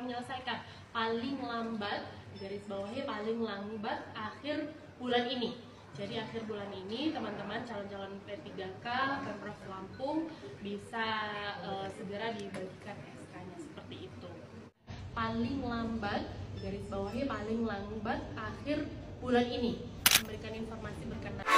menyelesaikan paling lambat, garis bawahnya paling lambat akhir bulan ini. Jadi akhir bulan ini teman-teman calon-calon P3K Pemprov Lampung bisa segera dibagikan SK-nya seperti itu. Paling lambat, garis bawahnya paling lambat akhir bulan ini memberikan informasi berkenaan.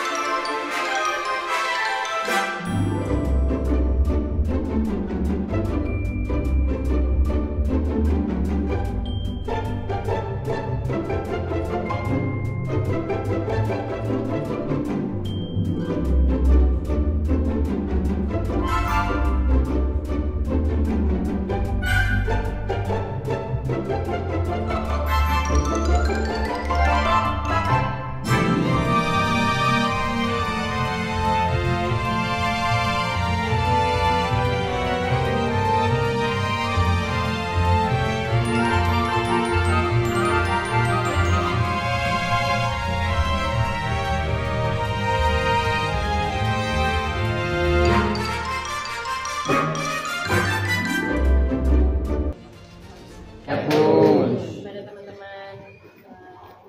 Kepada teman-teman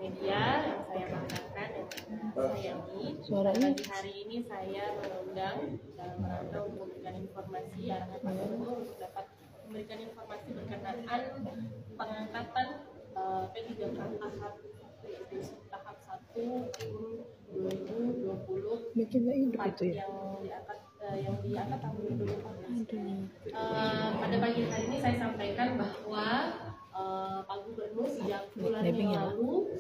media yang saya banggakan dan sayangi, pagi hari ini saya mengundang dalam rangka untuk memberikan informasi arahan Pak Gubernur untuk dapat memberikan informasi berkenaan pengangkatan P3K tahap 1 tahun 2024 yang diangkat tahun 2024. Pada pagi hari ini saya sampaikan bahwa Pak Gubernur sejak bulan yang lalu,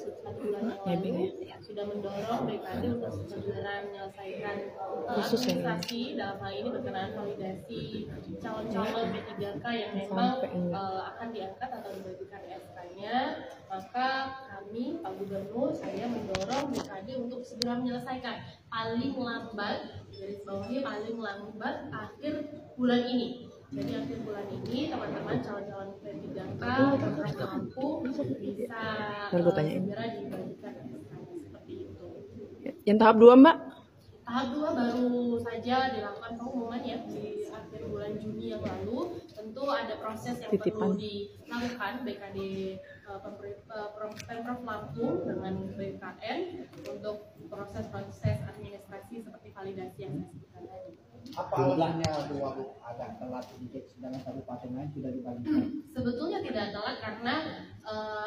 sudah mendorong BKD untuk segera menyelesaikan administrasi dalam hal ini berkenaan validasi calon-calon P3K yang memang akan diangkat atau dibagikan SK-nya. Maka kami, Pak Gubernur, saya mendorong BKD untuk segera menyelesaikan paling lambat, garis bawahnya paling lambat akhir bulan ini. Jadi akhir bulan ini teman-teman calon-calon P3K Pemprov Lampung bisa segera dibagikan SK-nya seperti itu. Yang tahap 2 Mbak? Tahap 2 baru saja dilakukan pengumuman ya di akhir bulan Juni yang lalu. Tentu ada proses yang perlu dilakukan BKD Pemprov Lampung dengan BKN untuk proses-proses administrasi seperti validasi yang saya sebutkan tadi. Apa jumlahnya agak telat sedikit, sedangkan kabupaten lain sudah dibagikan? Sebetulnya tidak telat karena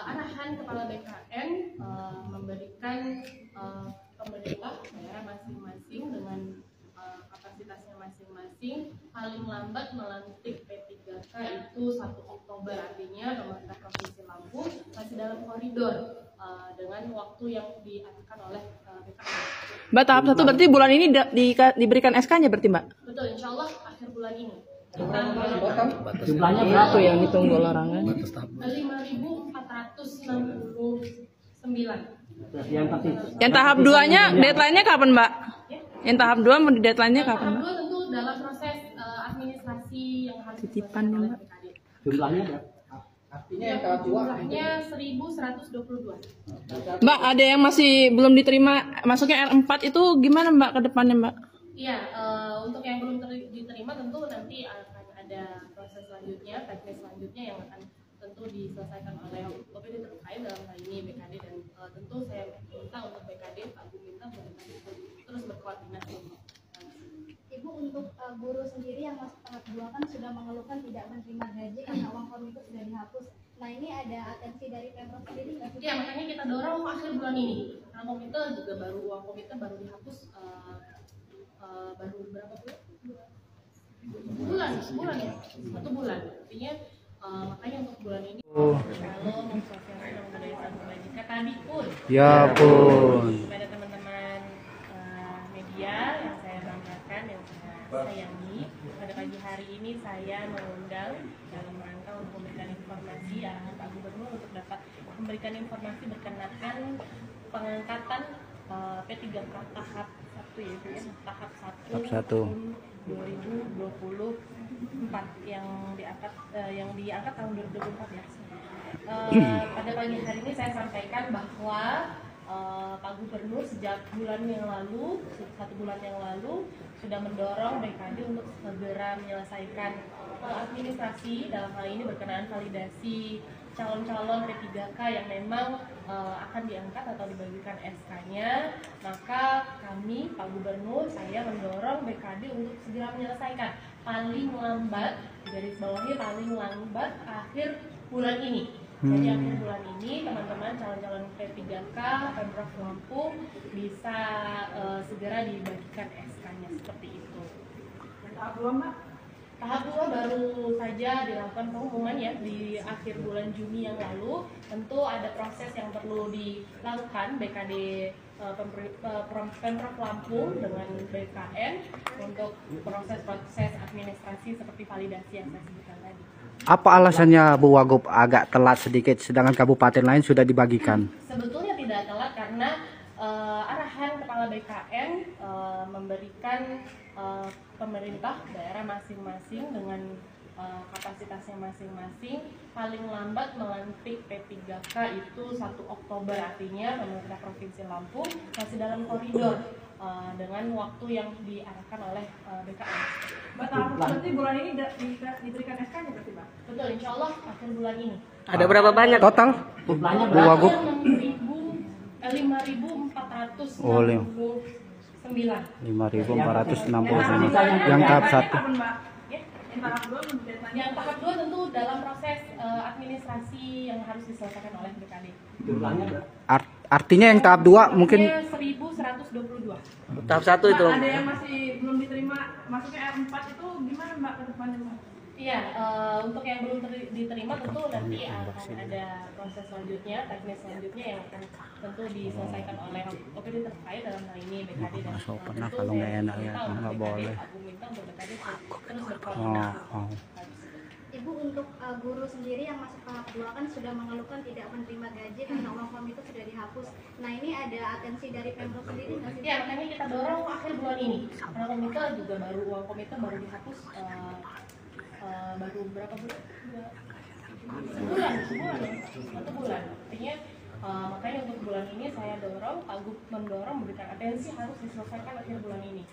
arahan kepala BKN memberikan pemerintah daerah masing-masing dengan kapasitasnya masing-masing paling lambat melantik P3K itu 1 Oktober, artinya pemerintah Provinsi Lampung masih dalam koridor dengan waktu yang diaturkan oleh BKN. Mbak, tahap 1 berarti bulan ini diberikan SK-nya berarti Mbak? Betul, insya Allah akhir bulan ini. Jumlahnya berapa yang ditunggu larangan? 5.469. Yang tahap 2-nya deadline-nya kapan Mbak? Yang tahap 2 mau deadline-nya kapan Mbak? Tahap 2 tentu dalam proses administrasi yang harus titipan ya Mbak. Jumlahnya ada? Artinya yang tahap 2 jumlahnya 1.122. Mbak, ada yang masih belum diterima masuknya R4 itu gimana Mbak ke depannya Mbak? Iya, untuk yang belum diterima tentu nanti akan ada proses selanjutnya, teknis selanjutnya yang akan tentu diselesaikan oleh OPD terkait dalam hal ini BKD, dan tentu saya minta untuk BKD, Pak Bu minta untuk BKD terus berkoordinasi. Ibu, untuk guru sendiri yang masuk tahap 2 kan sudah mengeluhkan tidak menerima gaji karena uang komite sudah dihapus. Nah, ini ada atensi dari Pemprov sendiri nggak sih? Iya, makanya kita dorong akhir bulan ini. Karena komite juga uang komite baru dihapus baru berapa bulan? Bulan ya, 1 bulan. Artinya makanya untuk bulan ini kalau memsosialisasikan pemberdayaan kebajikan tadi pun. Ya pun. Kepada teman-teman media yang saya banggakan, yang saya sayangi, pada pagi hari ini saya mengundang dalam rangka untuk memberikan informasi arahan Pak Gubernur untuk dapat memberikan informasi berkenaan pengangkatan P3K tahap 1 yaitu tahap 1 tahun 2024 yang diangkat tahun 2024 ya. Pada pagi hari ini saya sampaikan bahwa Pak Gubernur sejak bulan yang lalu, 1 bulan yang lalu sudah mendorong BKD untuk segera menyelesaikan administrasi dalam hal ini berkenaan validasi calon-calon P3K yang memang akan diangkat atau dibagikan SK-nya, maka kami, Pak Gubernur, saya mendorong BKD untuk segera menyelesaikan paling lambat, garis bawahnya paling lambat akhir bulan ini. Jadi akhir bulan ini teman-teman calon-calon P3K Pemprov Lampung bisa segera dibagikan SK-nya seperti itu. Tahap 2 Mbak? Tahap 2 baru saja dilakukan pengumuman ya di akhir bulan Juni yang lalu. Tentu ada proses yang perlu dilakukan BKD Pemprov Lampung dengan BKN untuk proses-proses administrasi seperti validasi yang saya sebutkan tadi. Apa alasannya Bu Wagub agak telat sedikit sedangkan kabupaten lain sudah dibagikan? Sebetulnya tidak telat karena arahan Kepala BKN memberikan pemerintah daerah masing-masing dengan kapasitasnya masing-masing paling lambat melantik P3K itu 1 Oktober, artinya pemerintah Provinsi Lampung masih dalam koridor dengan waktu yang diarahkan oleh BKN. Berarti bulan ini diberikan SK-nya berarti Mbak? Betul, insya Allah akhir bulan ini. Ada berapa banyak Total jumlahnya? Bu Wagub? 5.469. Oh, 5.465 yang tahap 1. Kapan Mbak? Yang tahap 2 deadline-nya? Yang tahap 2 tentu dalam proses administrasi yang harus diselesaikan oleh BKD. Jumlahnya berapa? Artinya yang tahap 2 mungkin 1.122. Tahap 1 itu. Mbak, ada yang masih belum diterima masuknya R4 itu gimana Mbak ke depannya Mbak? Iya, untuk yang belum diterima tentu nanti akan ada proses selanjutnya, teknis selanjutnya yang akan tentu diselesaikan oleh OPD terkait dalam hal ini BKD dan Masuk pernah tentu kalau saya nggak enak ya, minta untuk nggak BKD, boleh. Aku minta untuk BKD terus berkoordinasi. Ibu, untuk guru sendiri yang masuk tahap 2 kan sudah mengeluhkan tidak menerima gaji karena uang komite sudah dihapus. Nah, ini ada atensi dari Pemprov sendiri nggak sih? Ya, makanya kita dorong akhir bulan ini karena komite juga uang komite baru dihapus baru berapa bulan? Sebulan, 1 bulan. Artinya makanya untuk bulan ini saya dorong, Pak Gub mendorong memberikan atensi harus diselesaikan akhir bulan ini.